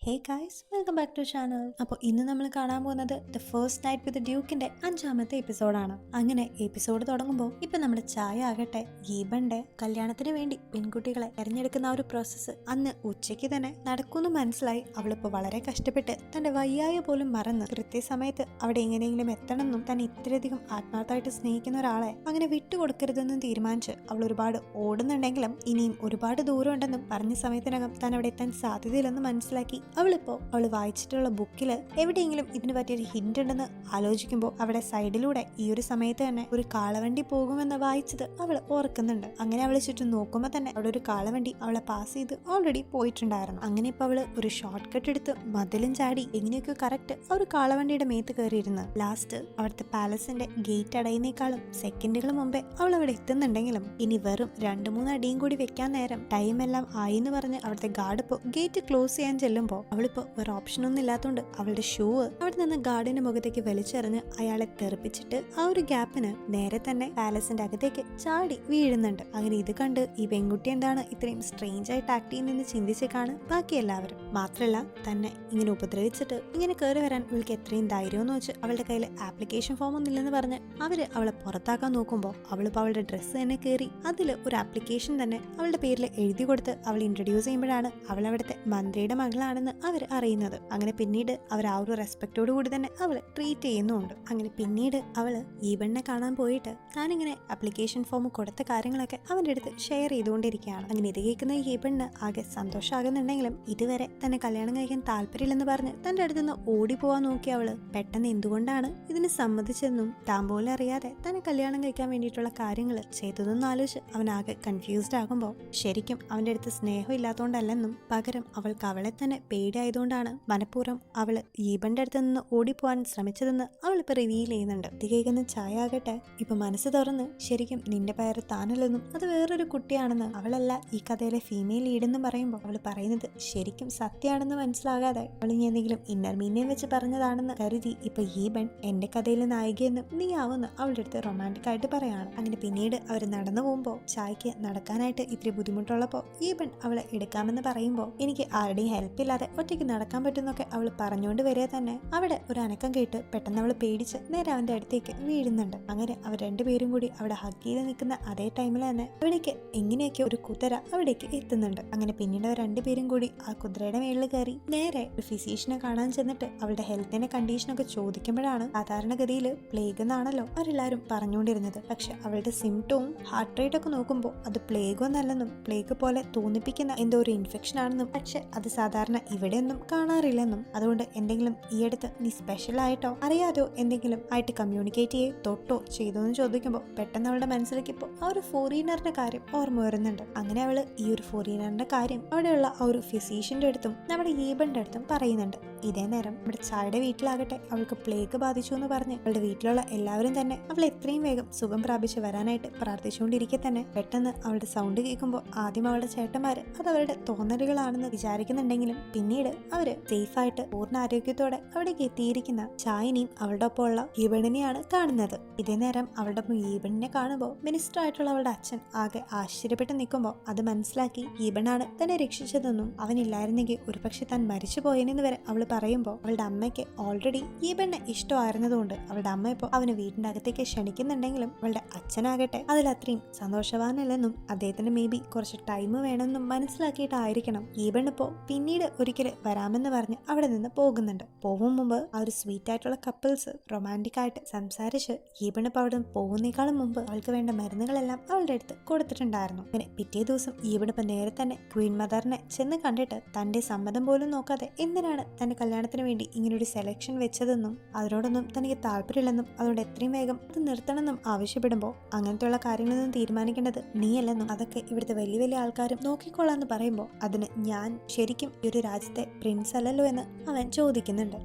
Hey guys, welcome back to channel. അപ്പോൾ ഇന്ന് നമ്മൾ കാണാൻ പോകുന്നത് ദ ഫസ്റ്റ് നൈറ്റ് വിത്ത് ഡ്യൂക്കിന്റെ 5ാമത്തെ എപ്പിസോഡാണ്. അങ്ങനെ എപ്പിസോഡ് തുടങ്ങുമ്പോൾ ഇപ്പൊ നമ്മുടെ ചായ ആകട്ടെ ഗീബന്റെ കല്യാണത്തിന് വേണ്ടി പെൺകുട്ടികളെ തെരഞ്ഞെടുക്കുന്ന ആ ഒരു പ്രോസസ്സ് അന്ന് ഉച്ചയ്ക്ക് തന്നെ നടക്കുമെന്ന് മനസ്സിലായി. അവളിപ്പോ വളരെ കഷ്ടപ്പെട്ട് തന്റെ വയ്യായ പോലും മറന്ന് കൃത്യസമയത്ത് അവിടെ എങ്ങനെയെങ്കിലും എത്തണമെന്നും തന്നെ ഇത്രയധികം ആത്മാർത്ഥമായിട്ട് സ്നേഹിക്കുന്ന ഒരാളെ അങ്ങനെ വിട്ടുകൊടുക്കരുതെന്നും തീരുമാനിച്ച് അവൾ ഒരുപാട് ഓടുന്നുണ്ടെങ്കിലും ഇനിയും ഒരുപാട് ദൂരം ഉണ്ടെന്നും പറഞ്ഞ സമയത്തിനകം താൻ അവിടെ എത്താൻ സാധ്യതയില്ലെന്ന് മനസ്സിലാക്കി അവൾ വായിച്ചിട്ടുള്ള ബുക്കില് എവിടെയെങ്കിലും ഇതിന് പറ്റിയൊരു ഹിന്റ് ഉണ്ടെന്ന് ആലോചിക്കുമ്പോൾ അവിടെ സൈഡിലൂടെ ഈ ഒരു സമയത്ത് തന്നെ ഒരു കാളവണ്ടി പോകുമെന്ന് വായിച്ചത് അവൾ ഓർക്കുന്നുണ്ട്. അങ്ങനെ അവള് ചുറ്റും നോക്കുമ്പോൾ തന്നെ അവിടെ ഒരു കാളവണ്ടി അവളെ പാസ് ചെയ്ത് ഓൾറെഡി പോയിട്ടുണ്ടായിരുന്നു. അങ്ങനെ ഇപ്പൊ അവള് ഒരു ഷോർട്ട് കട്ട് എടുത്ത് മതിലും ചാടി എങ്ങനെയൊക്കെ കറക്റ്റ് ആ ഒരു കാളവണ്ടിയുടെ മേത്ത് കയറിയിരുന്ന് ലാസ്റ്റ് അവിടുത്തെ പാലസിന്റെ ഗേറ്റ് അടയുന്നേക്കാളും സെക്കൻഡുകൾ മുമ്പേ അവൾ അവിടെ എത്തുന്നുണ്ടെങ്കിലും ഇനി വെറും 2-3 അടിയും കൂടി വെക്കാൻ നേരം ടൈം എല്ലാം ആയി എന്ന് പറഞ്ഞ് അവിടുത്തെ ഗാർഡ് ഇപ്പോ ഗേറ്റ് ക്ലോസ് ചെയ്യാൻ ചെല്ലുമ്പോൾ അവളിപ്പോ വേറെ ഓപ്ഷൻ ഒന്നും ഇല്ലാത്തതുകൊണ്ട് അവളുടെ ഷൂ അവിടെ നിന്ന് ഗാർഡിന്റെ മുഖത്തേക്ക് വലിച്ചെറിഞ്ഞ് അയാളെ തെറിപ്പിച്ചിട്ട് ആ ഒരു ഗ്യാപ്പിന് നേരെ തന്നെ പാലസിന്റെ അകത്തേക്ക് ചാടി വീഴുന്നുണ്ട്. അങ്ങനെ ഇത് കണ്ട് ഈ പെൺകുട്ടി എന്താണ് ഇത്രയും സ്ട്രേഞ്ച് ആയിട്ട് ആക്ട് ചെയ്യുന്നതെന്ന് ചിന്തിച്ചേക്കാണ് ബാക്കി എല്ലാവരും. മാത്രല്ല തന്നെ ഇങ്ങനെ ഉപദ്രവിച്ചിട്ട് ഇങ്ങനെ കയറി വരാൻ ഇവൾക്ക് എത്രയും ധൈര്യം എന്ന് വെച്ച് അവളുടെ കയ്യിൽ ആപ്ലിക്കേഷൻ ഫോം ഒന്നും ഇല്ലെന്ന് പറഞ്ഞ് അവര് അവളെ പുറത്താക്കാൻ നോക്കുമ്പോൾ അവളിപ്പോ അവളുടെ ഡ്രസ്സ് തന്നെ കയറി അതില് ഒരു ആപ്ലിക്കേഷൻ തന്നെ അവളുടെ പേരിൽ എഴുതി കൊടുത്ത് അവൾ ഇൻട്രൊഡ്യൂസ് ചെയ്യുമ്പോഴാണ് അവൾ അവിടുത്തെ മന്ത്രിയുടെ മകളാണെന്ന് അവർ അറിയുന്നത്. അങ്ങനെ പിന്നീട് അവർ ആ ഒരു റെസ്പെക്റ്റോട് കൂടി തന്നെ അവള് ട്രീറ്റ് ചെയ്യുന്നുണ്ട്. അങ്ങനെ പിന്നീട് അവള് ഈബണിനെ കാണാൻ പോയിട്ട് താനിങ്ങനെ ആപ്ലിക്കേഷൻ ഫോം കൊടുത്ത കാര്യങ്ങളൊക്കെ അവന്റെ അടുത്ത് ഷെയർ ചെയ്തുകൊണ്ടിരിക്കുകയാണ്. അങ്ങനെ ഇത് കേൾക്കുന്ന ഈബണിന് ആകെ സന്തോഷമാകുന്നുണ്ടെങ്കിലും ഇതുവരെ തന്നെ കല്യാണം കഴിക്കാൻ താല്പര്യമില്ലെന്ന് പറഞ്ഞ് തന്റെ അടുത്തുനിന്ന് ഓടി പോവാൻ നോക്കിയ അവള് പെട്ടെന്ന് എന്തുകൊണ്ടാണ് ഇതിന് സമ്മതിച്ചെന്നും താൻ പോലും അറിയാതെ തന്നെ കല്യാണം കഴിക്കാൻ വേണ്ടിയിട്ടുള്ള കാര്യങ്ങൾ ചെയ്തതെന്ന് ആലോചിച്ച് അവൻ ആകെ കൺഫ്യൂസ്ഡ് ആകുമ്പോൾ ശരിക്കും അവന്റെ അടുത്ത് സ്നേഹം ഇല്ലാത്തതുകൊണ്ടല്ലെന്നും പകരം അവൾക്ക് അവളെ തന്നെ പേടിയായതുകൊണ്ടാണ് മനഃപൂർവ്വം അവള് ഈബന്റെ അടുത്ത് നിന്ന് ഓടിപ്പോവാൻ ശ്രമിച്ചതെന്ന് അവളിപ്പോ റിവീൽ ചെയ്യുന്നുണ്ട്. ഇത് കേൾക്കുന്ന ചായ ആകട്ടെ ഇപ്പൊ മനസ്സ് തുറന്ന് ശരിക്കും നിന്റെ പേര് താനല്ലെന്നും അത് വേറൊരു കുട്ടിയാണെന്ന് അവളല്ല ഈ കഥയിലെ ഫീമെയിൽ ലീഡെന്ന് പറയുമ്പോൾ അവള് പറയുന്നത് ശരിക്കും സത്യമാണെന്ന് മനസ്സിലാകാതെ അവൾ ഇനി എന്തെങ്കിലും ഇന്നർ മീനിയം വെച്ച് പറഞ്ഞതാണെന്ന് കരുതി ഇപ്പൊ ഈബൻ എന്റെ കഥയിലെ നായികയെന്ന് നീ ആവുന്ന അവളുടെ അടുത്ത് റൊമാൻറ്റിക് ആയിട്ട് പറയാണ്. അങ്ങനെ പിന്നീട് അവർ നടന്നു പോകുമ്പോൾ ചായക്ക് നടക്കാനായിട്ട് ഇത്തിരി ബുദ്ധിമുട്ടുള്ളപ്പോ ഈബൻ അവളെ എടുക്കാമെന്ന് പറയുമ്പോൾ എനിക്ക് ആരുടെയും ഹെൽപ്പ് ഇല്ലാതെ ഒറ്റയ്ക്ക് നടക്കാൻ പറ്റുന്നൊക്കെ അവൾ പറഞ്ഞുകൊണ്ട് വരെ തന്നെ അവിടെ ഒരു അനക്കം കേട്ട് പെട്ടെന്ന് അവൾ പേടിച്ച് നേരെ അവന്റെ അടുത്തേക്ക് വീഴുന്നുണ്ട്. അങ്ങനെ അവർ രണ്ടുപേരും കൂടി അവിടെ ഹഗ് ചെയ്ത് നിൽക്കുന്ന അതേ ടൈമിൽ തന്നെ അവിടേക്ക് എങ്ങനെയൊക്കെ ഒരു കുതിര അവിടേക്ക് എത്തുന്നുണ്ട്. അങ്ങനെ പിന്നീട് അവർ രണ്ടുപേരും കൂടി ആ കുതിരയുടെ മേളിൽ കയറി നേരെ ഒരു ഫിസീഷ്യനെ കാണാൻ ചെന്നിട്ട് അവളുടെ ഹെൽത്തിന്റെ കണ്ടീഷനൊക്കെ ചോദിക്കുമ്പോഴാണ് സാധാരണഗതിയിൽ പ്ലേഗ് എന്നാണല്ലോ അവരെല്ലാരും പറഞ്ഞുകൊണ്ടിരുന്നത്. പക്ഷെ അവളുടെ സിംറ്റവും ഹാർട്ട് റേറ്റ് ഒക്കെ നോക്കുമ്പോൾ അത് പ്ലേഗ് ഒന്നല്ലെന്നും പ്ലേഗ് പോലെ തോന്നിപ്പിക്കുന്ന എന്തോ ഒരു ഇൻഫെക്ഷൻ ആണെന്നും പക്ഷെ അത് സാധാരണ ഇവിടെയൊന്നും കാണാറില്ലെന്നും അതുകൊണ്ട് എന്തെങ്കിലും ഈ അടുത്ത് നീ സ്പെഷ്യൽ ആയിട്ടോ അറിയാതോ എന്തെങ്കിലും ആയിട്ട് കമ്മ്യൂണിക്കേറ്റ് ചെയ്യേ തൊട്ടോ ചെയ്തോ എന്ന് ചോദിക്കുമ്പോൾ പെട്ടെന്ന് അവളുടെ മനസ്സിലേക്ക് ഇപ്പോൾ ആ ഒരു ഫോറിനറിന്റെ കാര്യം ഓർമ്മ വരുന്നുണ്ട്. അങ്ങനെ അവള് ഈ ഒരു ഫോറിനറിന്റെ കാര്യം അവിടെയുള്ള ആ ഒരു ഫിസീഷ്യന്റെ അടുത്തും നമ്മുടെ ഈബന്റെ അടുത്തും പറയുന്നുണ്ട്. ഇതേ നേരം നമ്മുടെ ചായയുടെ വീട്ടിലാകട്ടെ അവൾക്ക് പ്ലേഗ് ബാധിച്ചു എന്ന് പറഞ്ഞ് അവളുടെ വീട്ടിലുള്ള എല്ലാവരും തന്നെ അവൾ എത്രയും വേഗം സുഖം പ്രാപിച്ച് വരാനായിട്ട് പ്രാർത്ഥിച്ചുകൊണ്ടിരിക്കെ തന്നെ പെട്ടെന്ന് അവളുടെ സൗണ്ട് കേൾക്കുമ്പോൾ ആദ്യം അവളുടെ ചേട്ടന്മാര് അത് അവരുടെ തോന്നലുകളാണെന്ന് വിചാരിക്കുന്നുണ്ടെങ്കിലും പിന്നീട് അവര് സേഫായിട്ട് പൂർണ്ണ ആരോഗ്യത്തോടെ അവിടേക്ക് എത്തിയിരിക്കുന്ന ചായനെയും അവളുടെ ഒപ്പമുള്ള ഈബണിനെയാണ് കാണുന്നത്. ഇതേ നേരം അവളുടെ ഒപ്പം ഈബണിനെ കാണുമ്പോൾ മിനിസ്റ്റർ ആയിട്ടുള്ള അവളുടെ അച്ഛൻ ആകെ ആശ്ചര്യപ്പെട്ട് നിൽക്കുമ്പോൾ അത് മനസ്സിലാക്കി ഈബണാണ് തന്നെ രക്ഷിച്ചതെന്നും അവനില്ലായിരുന്നെങ്കിൽ ഒരുപക്ഷെ താൻ മരിച്ചു പോയെന്ന് വരെ അവൾ പറയുമ്പോൾ അവളുടെ അമ്മയ്ക്ക് ഓൾറെഡി ഈബണിനെ ഇഷ്ടമായിരുന്നതുകൊണ്ട് അവളുടെ അമ്മ ഇപ്പോൾ അവന് വീടിന്റെ അകത്തേക്ക് ക്ഷണിക്കുന്നുണ്ടെങ്കിലും അവളുടെ അച്ഛനാകട്ടെ അതിൽ അത്രയും സന്തോഷവാനല്ലെന്നും അദ്ദേഹത്തിന് മേ ബി കുറച്ച് ടൈം വേണമെന്നും മനസ്സിലാക്കിയിട്ടായിരിക്കണം ഈബൺ ഇപ്പോൾ പിന്നീട് ഒരിക്കൽ വരാമെന്ന് പറഞ്ഞ് അവിടെ നിന്ന് പോകുന്നുണ്ട്. പോകും മുമ്പ് ആ ഒരു സ്വീറ്റ് ആയിട്ടുള്ള കപ്പിൾസ് റൊമാൻറ്റിക് ആയിട്ട് സംസാരിച്ച് ഈബൺ ഇപ്പോൾ അവിടെ പോകുന്നേക്കാളും മുമ്പ് അവൾക്ക് വേണ്ട മരുന്നുകളെല്ലാം അവളുടെ അടുത്ത് കൊടുത്തിട്ടുണ്ടായിരുന്നു. അങ്ങനെ പിറ്റേ ദിവസം ഈബൺ ഇപ്പൊ നേരെ തന്നെ ക്വീൻ മദറിനെ ചെന്ന് കണ്ടിട്ട് തന്റെ സമ്മതം പോലും നോക്കാതെ എന്തിനാണ് തന്റെ കല്യാണത്തിന് വേണ്ടി ഇങ്ങനൊരു സെലക്ഷൻ വെച്ചതെന്നും അതിനോടൊന്നും തനിക്ക് താല്പര്യമില്ലെന്നും അതുകൊണ്ട് എത്രയും വേഗം ഇത് നിർത്തണമെന്നും ആവശ്യപ്പെടുമ്പോൾ അങ്ങനത്തെയുള്ള കാര്യങ്ങളൊന്നും തീരുമാനിക്കേണ്ടത് നീയല്ലെന്നും അതൊക്കെ ഇവിടുത്തെ വലിയ വലിയ ആൾക്കാരും നോക്കിക്കൊള്ളാന്ന് പറയുമ്പോൾ അതിന് ഞാൻ ശരിക്കും ഈ ഒരു രാജ്യത്തെ പ്രിൻസ് അല്ലല്ലോ എന്ന് അവൻ ചോദിക്കുന്നുണ്ട്.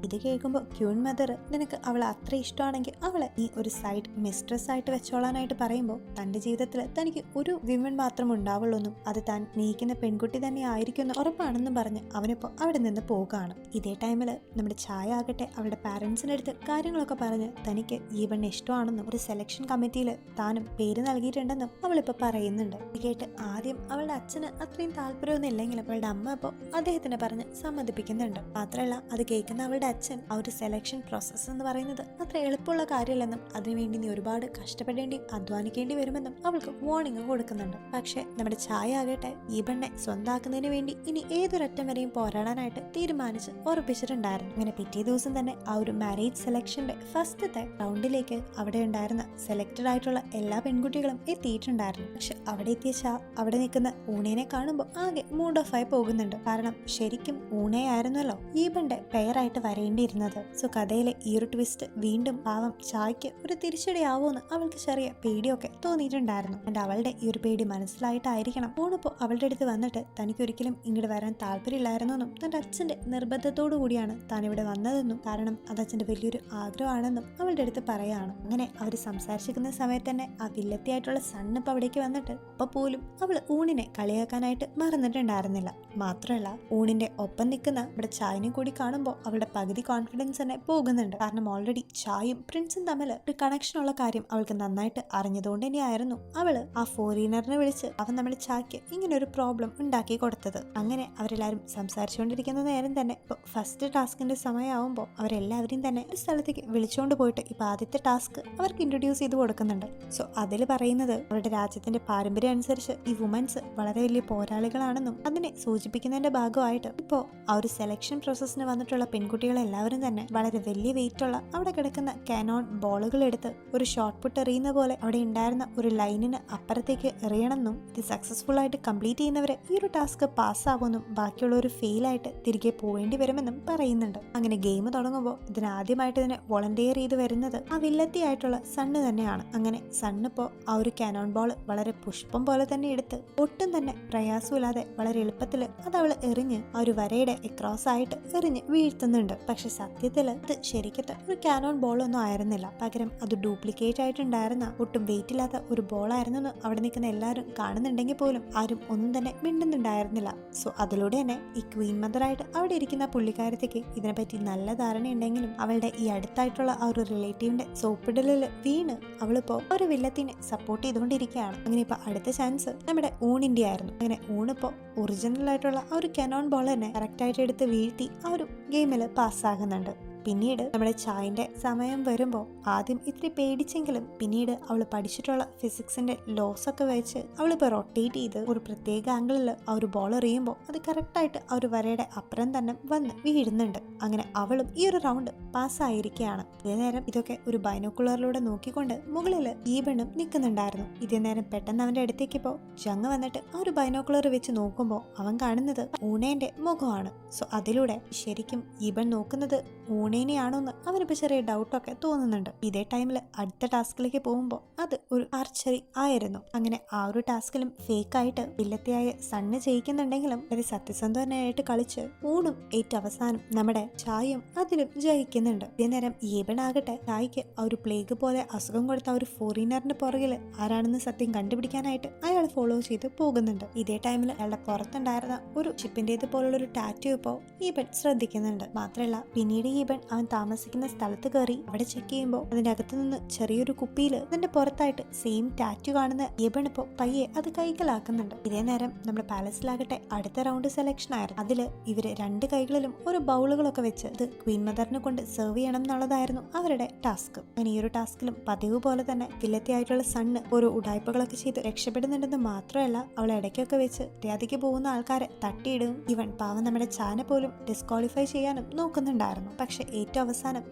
ഇത് കേൾക്കുമ്പോൾ ക്യൂൻ മദർ നിനക്ക് അവളെ അത്ര ഇഷ്ടമാണെങ്കിൽ അവളെ നീ ഒരു സൈഡ് മിസ്ട്രസ് ആയിട്ട് വെച്ചോളാനായിട്ട് പറയുമ്പോൾ തന്റെ ജീവിതത്തിൽ തനിക്ക് ഒരു വിമൻ മാത്രം ഉണ്ടാവുള്ളൂന്നും അത് താൻ സ്നേഹിക്കുന്ന പെൺകുട്ടി തന്നെ ആയിരിക്കുമെന്ന് ഉറപ്പാണെന്നും പറഞ്ഞ് അവനിപ്പോ അവിടെ നിന്ന് പോകുകയാണ്. ഇതേ ടൈമിൽ നമ്മുടെ ചായ ആകട്ടെ അവളുടെ പാരന്റ്സിന്റെ അടുത്ത് കാര്യങ്ങളൊക്കെ പറഞ്ഞ് തനിക്ക് ഈബണിനെ ഇഷ്ടമാണെന്നും ഒരു സെലക്ഷൻ കമ്മിറ്റിയിൽ താനും പേര് നൽകിയിട്ടുണ്ടെന്നും അവളിപ്പോ പറയുന്നുണ്ട്. ഇത് കേട്ട് ആദ്യം അവളുടെ അച്ഛന് അത്രയും താല്പര്യമൊന്നും ഇല്ലെങ്കിലും അവളുടെ അമ്മ ഇപ്പോൾ അദ്ദേഹത്തിനെ പറഞ്ഞ് സമ്മതിപ്പിക്കുന്നുണ്ട്. മാത്രമല്ല അത് കേൾക്കുന്ന അവളുടെ അച്ഛൻ ആ ഒരു സെലക്ഷൻ പ്രോസസ്സ് എന്ന് പറയുന്നത് അത്ര എളുപ്പമുള്ള കാര്യമല്ലെന്നും അതിനുവേണ്ടി നീ ഒരുപാട് കഷ്ടപ്പെടേണ്ടി അധ്വാനിക്കേണ്ടി വരുമെന്നും അവൾക്ക് വാർണിംഗ് കൊടുക്കുന്നുണ്ട്. പക്ഷെ നമ്മുടെ ചായ ആകട്ടെ ഈ പെണ്ണെ സ്വന്താക്കുന്നതിന് വേണ്ടി ഇനി ഏതൊരറ്റം വരെയും പോരാടാനായിട്ട് തീരുമാനിച്ച് ഉറപ്പിച്ചിട്ടുണ്ടായിരുന്നു. അങ്ങനെ പിറ്റേ ദിവസം തന്നെ ആ ഒരു മാരേജ് സെലക്ഷന്റെ ഫസ്റ്റത്തെ റൗണ്ടിലേക്ക് അവിടെ ഉണ്ടായിരുന്ന സെലക്ടഡ് ആയിട്ടുള്ള എല്ലാ പെൺകുട്ടികളും എത്തിയിട്ടുണ്ടായിരുന്നു. പക്ഷെ അവിടെ എത്തിയ അവിടെ നിൽക്കുന്ന ഊണേനെ കാണുമ്പോൾ ആകെ മൂഡ് ഓഫ് ആയി പോകുന്നുണ്ട്. കാരണം ശരിക്കും ഊണയായിരുന്നല്ലോ ഈബന്റെ പെയറായിട്ട് വരേണ്ടിയിരുന്നത്. സോ കഥയിലെ ഈ ഒരു ട്വിസ്റ്റ് വീണ്ടും പാവം ചായ്ക്ക് ഒരു തിരിച്ചടിയാവോന്ന് അവൾക്ക് ചെറിയ പേടിയൊക്കെ തോന്നിയിട്ടുണ്ടായിരുന്നു. ആൻഡ് അവളുടെ ഈ ഒരു പേടി മനസ്സിലായിട്ടായിരിക്കണം ഊണിപ്പോ അവളുടെ അടുത്ത് വന്നിട്ട് തനിക്കൊരിക്കലും ഇങ്ങോട്ട് വരാൻ താല്പര്യമില്ലായിരുന്നെന്നും തന്റെ അച്ഛന്റെ നിർബന്ധത്തോടു കൂടിയാണ് താൻ ഇവിടെ വന്നതെന്നും കാരണം അത് അച്ഛന്റെ വലിയൊരു ആഗ്രഹമാണെന്നും അവളുടെ അടുത്ത് പറയാണ്. അങ്ങനെ അവർ സംസാരിച്ചിരിക്കുന്ന സമയത്ത് തന്നെ ആ വില്ലത്തിയായിട്ടുള്ള സണ്ണിപ്പോ അവിടേക്ക് വന്നിട്ട് അപ്പൊ പോലും അവള് ഊണിനെ കളിയാക്കാനായിട്ട് മറന്നിട്ടുണ്ടായിരുന്നില്ല. മാത്രമല്ല ഊണിന്റെ ഒപ്പം നിൽക്കുന്ന ഇവിടെ ചായനെ കൂടി കാണുമ്പോൾ അവളുടെ പകുതി കോൺഫിഡൻസ് തന്നെ പോകുന്നുണ്ട്. കാരണം ഓൾറെഡി ചായയും പ്രിൻസും തമ്മിൽ ഒരു കണക്ഷൻ ഉള്ള കാര്യം അവൾക്ക് നന്നായിട്ട് അറിഞ്ഞതുകൊണ്ട് തന്നെയായിരുന്നു അവള് ആ ഫോറിനറിനെ വിളിച്ച് അവൻ നമ്മുടെ ചായ്ക്ക് ഇങ്ങനെ ഒരു പ്രോബ്ലം ഉണ്ടാക്കി കൊടുത്തത്. അങ്ങനെ അവരെല്ലാരും സംസാരിച്ചുകൊണ്ടിരിക്കുന്ന നേരം തന്നെ ഇപ്പൊ ഫസ്റ്റ് ടാസ്കിന്റെ സമയമാവുമ്പോൾ അവരെല്ലാവരെയും തന്നെ ഒരു സ്ഥലത്തേക്ക് വിളിച്ചുകൊണ്ട് പോയിട്ട് ഇപ്പൊ ആദ്യത്തെ ടാസ്ക് അവർക്ക് ഇൻട്രൊഡ്യൂസ് ചെയ്ത് കൊടുക്കുന്നുണ്ട്. സോ അതിൽ പറയുന്നത് അവരുടെ രാജ്യത്തിന്റെ പാരമ്പര്യം അനുസരിച്ച് ഈ വുമൻസ് വളരെ വലിയ പോരാളികളാണെന്നും അതിനെ സൂചിപ്പിക്കുന്നതിന്റെ ഭാഗമായിട്ട് ഇപ്പോൾ ആ ഒരു സെലക്ഷൻ പ്രോസസ്സിന് വന്നിട്ടുള്ള പെൺകുട്ടികളെല്ലാവരും തന്നെ വളരെ വലിയ വെയിറ്റ് ഉള്ള അവിടെ കിടക്കുന്ന കാനോൺ ബോളുകൾ എടുത്ത് ഒരു ഷോട്ട് പുട്ട് എറിയുന്ന പോലെ അവിടെ ഉണ്ടായിരുന്ന ഒരു ലൈനിന് അപ്പുറത്തേക്ക് എറിയണമെന്നും ഇത് സക്സസ്ഫുൾ ആയിട്ട് കംപ്ലീറ്റ് ചെയ്യുന്നവരെ ഈ ഒരു ടാസ്ക് പാസ്സാകുമെന്നും ബാക്കിയുള്ള ഒരു ഫെയിലായിട്ട് തിരികെ പോവേണ്ടി വരുമെന്നും പറയുന്നുണ്ട്. അങ്ങനെ ഗെയിം തുടങ്ങുമ്പോൾ ഇതിനാദ്യമായിട്ട് ഇതിനെ വോളണ്ടിയർ ചെയ്ത് വരുന്നത് ആ വില്ലത്തി ആയിട്ടുള്ള സണ്ണ് തന്നെയാണ്. അങ്ങനെ സണ്ണിപ്പോ ആ ഒരു കാനോൺ ബോൾ വളരെ പുഷ്പം പോലെ തന്നെ എടുത്ത് ഒട്ടും തന്നെ പ്രയാസമില്ലാതെ വളരെ എളുപ്പത്തിൽ അത് അവൾ എറിഞ്ഞ് ആ ഒരു വരയുടെ ക്രോസ് ആയിട്ട് എറിഞ്ഞ് വീഴ്ത്തുന്നുണ്ട്. പക്ഷെ സത്യത്തില് ഇത് ശരിക്കത്തെ ഒരു കാനോൺ ബോൾ ഒന്നും ആയിരുന്നില്ല. പകരം അത് ഡ്യൂപ്ലിക്കേറ്റ് ആയിട്ടുണ്ടായിരുന്ന ഒട്ടും വെയിറ്റ് ഇല്ലാത്ത ഒരു ബോൾ ആയിരുന്നെന്ന് അവിടെ നിൽക്കുന്ന എല്ലാവരും കാണുന്നുണ്ടെങ്കിൽ പോലും ആരും ഒന്നും തന്നെ മിണ്ടുന്നുണ്ടായിരുന്നില്ല. സോ അതിലൂടെ തന്നെ ഈ ക്വീൻ മദറായിട്ട് അവിടെ ഇരിക്കുന്ന പുള്ളിക്കാരത്തേക്ക് ഇതിനെപ്പറ്റി നല്ല ധാരണ ഉണ്ടെങ്കിലും അവളുടെ ഈ അടുത്തായിട്ടുള്ള ആ ഒരു റിലേറ്റീവിന്റെ സോപ്പിടലിൽ വീണ് അവളിപ്പോ ഒരു വില്ലത്തിനെ സപ്പോർട്ട് ചെയ്തുകൊണ്ടിരിക്കുകയാണ്. അങ്ങനെ ഇപ്പൊ അടുത്ത ചാൻസ് നമ്മുടെ ഊണിന്റെ ആയിരുന്നു. അങ്ങനെ ഊണിപ്പോ ഒറിജിനൽ ആയിട്ടുള്ള ആ ഒരു കനോൺ ബോൾ തന്നെ കറക്റ്റ് ആയിട്ട് എടുത്ത് വീഴ്ത്തി ആ ഒരു ഗെയിമിൽ പാസ്സാകുന്നുണ്ട്. പിന്നീട് നമ്മുടെ ചായന്റെ സമയം വരുമ്പോൾ ആദ്യം ഇത്തിരി പേടിച്ചെങ്കിലും പിന്നീട് അവൾ പഠിച്ചിട്ടുള്ള ഫിസിക്സിന്റെ ലോസ് ഒക്കെ വെച്ച് അവളിപ്പോൾ റൊട്ടേറ്റ് ചെയ്ത് ഒരു പ്രത്യേക ആംഗിളിൽ ആ ഒരു ബോൾ എറിയുമ്പോൾ അത് കറക്റ്റായിട്ട് ആ ഒരു വരയുടെ അപ്പുറം തന്നെ വന്ന് വീഴുന്നുണ്ട്. അങ്ങനെ അവളും ഈ ഒരു റൗണ്ട് പാസ്സായിരിക്കുകയാണ്. ഇതേ നേരം ഇതൊക്കെ ഒരു ബൈനോക്കുലറിലൂടെ നോക്കിക്കൊണ്ട് മുകളിൽ ഈ പെണ്ണും നിൽക്കുന്നുണ്ടായിരുന്നു. ഇതേ നേരം പെട്ടെന്ന് അവന്റെ അടുത്തേക്ക് ഇപ്പോൾ ജങ് വന്നിട്ട് ആ ഒരു ബൈനോക്കുലർ വെച്ച് നോക്കുമ്പോൾ അവൻ കാണുന്നത് ഊണേന്റെ മുഖമാണ്. സോ അതിലൂടെ ശരിക്കും ഈ പെൺ നോക്കുന്നത് ഊണേനെയാണോന്ന് അവനിപ്പോ ചെറിയ ഡൗട്ടൊക്കെ തോന്നുന്നുണ്ട്. ഇതേ ടൈമിൽ അടുത്ത ടാസ്കിലേക്ക് പോകുമ്പോൾ അത് ഒരു ആർച്ചറി ആയിരുന്നു. അങ്ങനെ ആ ഒരു ടാസ്കിലും ഫേക്ക് ആയിട്ട് വില്ലത്തിയായ സണ്ണ് ജയിക്കുന്നുണ്ടെങ്കിലും ഒരു സത്യസന്ധനായിട്ട് കളിച്ച് ഊണും ഏറ്റവും അവസാനം നമ്മുടെ ചായയും അതിലും ജയിക്കുന്നുണ്ട്. ഇതേ നേരം ഈബനാകട്ടെ ചായക്ക് ആ ഒരു പ്ലേഗ് പോലെ അസുഖം കൊടുത്ത ഒരു ഫോറിനറിന്റെ പുറകിൽ ആരാണെന്ന് സത്യം കണ്ടുപിടിക്കാനായിട്ട് അയാൾ ഫോളോ ചെയ്ത് പോകുന്നുണ്ട്. ഇതേ ടൈമിൽ അയാളുടെ പുറത്തുണ്ടായിരുന്ന ഒരു ഷിപ്പിന്റേത് പോലുള്ള ഒരു ടാറ്റു ഇപ്പോൾ ഈബൻ ശ്രദ്ധിക്കുന്നുണ്ട്. മാത്രമല്ല പിന്നീട് ഈബൻ അവൻ താമസിക്കുന്ന സ്ഥലത്ത് കയറി അവിടെ ചെക്ക് ചെയ്യുമ്പോൾ അതിന്റെ അകത്ത് നിന്ന് ചെറിയൊരു കുപ്പിയിൽ അതിന്റെ പുറത്തായിട്ട് സെയിം ടാറ്റു കാണുന്ന ഈബൻ ഇപ്പോൾ പയ്യെ അത് കൈക്കലാക്കുന്നുണ്ട്. ഇതേ നേരം നമ്മുടെ പാലസിലാകട്ടെ അടുത്ത റൗണ്ട് സെലക്ഷൻ ആയിരുന്നു. അതില് ഇവര് രണ്ട് കൈകളിലും ഒരു ബൗളുകളൊക്കെ വെച്ച് ഇത് ക്വീൻ മദറിനെ കൊണ്ട് സെർവ് ചെയ്യണം എന്നുള്ളതായിരുന്നു അവരുടെ ടാസ്ക്. അങ്ങനെ ഈ ഒരു ടാസ്കിലും പതിവ് പോലെ തന്നെ വില്ലത്തിയായിട്ടുള്ള സണ്ണ് ഓരോ ഉടായ്പകളൊക്കെ ചെയ്ത് രക്ഷപ്പെടുന്നുണ്ടെന്ന് മാത്രമല്ല അവളെ ഇടയ്ക്കൊക്കെ വെച്ച് മര്യാദയ്ക്ക് പോകുന്ന ആൾക്കാരെ തട്ടിയിടും. ഇവൻ പാവം നമ്മുടെ ചാനെ പോലും ഡിസ്ക്വാളിഫൈ ചെയ്യാനും നോക്കുന്നുണ്ടായിരുന്നു. പക്ഷെ ഏറ്റവും അവസാനം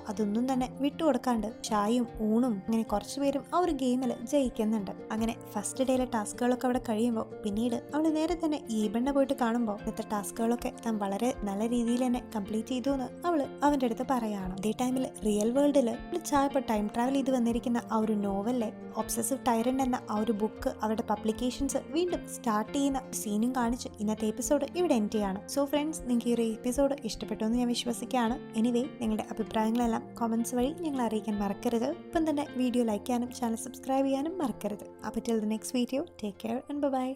അതൊന്നും തന്നെ വിട്ടുകൊടുക്കാണ്ട് ചായയും ഊണും അങ്ങനെ കുറച്ചുപേരും ആ ഒരു ഗെയിമിൽ ജയിക്കുന്നുണ്ട്. അങ്ങനെ ഫസ്റ്റ് ഡേയിലെ ടാസ്കുകളൊക്കെ അവിടെ കഴിയുമ്പോൾ പിന്നീട് അവള് നേരെ തന്നെ ഈബണ്ണ പോയിട്ട് കാണുമ്പോൾ ഇന്നത്തെ ടാസ്കുകളൊക്കെ താൻ വളരെ നല്ല രീതിയിൽ തന്നെ കംപ്ലീറ്റ് ചെയ്തു എന്ന് അവള് അവന്റെ അടുത്ത് പറയാണ്. അതേ ടൈമിൽ റിയൽ വേൾഡില് ചായ ഇപ്പോൾ ടൈം ട്രാവൽ ചെയ്ത് വന്നിരിക്കുന്ന ആ ഒരു നോവലിലെ ഒബ്സസീവ് ടൈറന്റ് എന്ന ആ ഒരു ബുക്ക് അവരുടെ പബ്ലിക്കേഷൻസ് വീണ്ടും സ്റ്റാർട്ട് ചെയ്യുന്ന സീനും കാണിച്ച് ഇന്നത്തെ എപ്പിസോഡ് ഇവിടെ എൻഡ് ചെയ്യാണ്. സോ ഫ്രണ്ട്സ്, നിങ്ങൾക്ക് ഈ ഒരു എപ്പിസോഡ് ഇഷ്ടപ്പെട്ടു എന്ന് ഞാൻ വിശ്വസിക്കുകയാണ്. എനിവേ നിങ്ങളുടെ അഭിപ്രായങ്ങളെല്ലാം കമന്റ്സ് വഴി ഞങ്ങൾ അറിയിക്കാൻ മറക്കരുത്. ഇപ്പം തന്നെ വീഡിയോ ലൈക്ക് ചെയ്യാനും ചാനൽ സബ്സ്ക്രൈബ് ചെയ്യാനും മറക്കരുത്. അപ്പോൾ till the next video, take care and by.